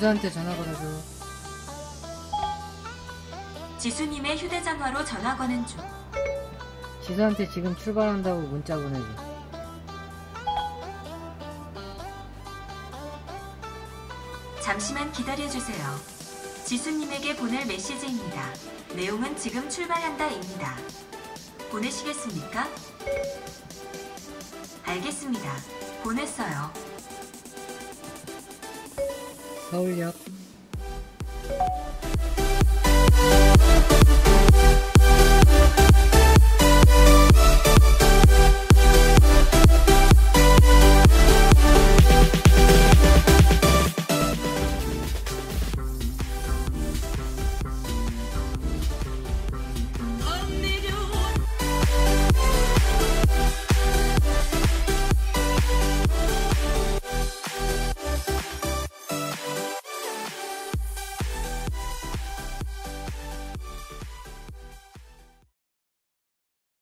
지수한테 전화 걸어줘. 지수님의 휴대전화로 전화 거는 중. 지수한테 지금 출발한다고 문자 보내줘. 잠시만 기다려주세요. 지수님에게 보낼 메시지입니다. 내용은 지금 출발한다입니다. 보내시겠습니까? 알겠습니다. 보냈어요. 서울역.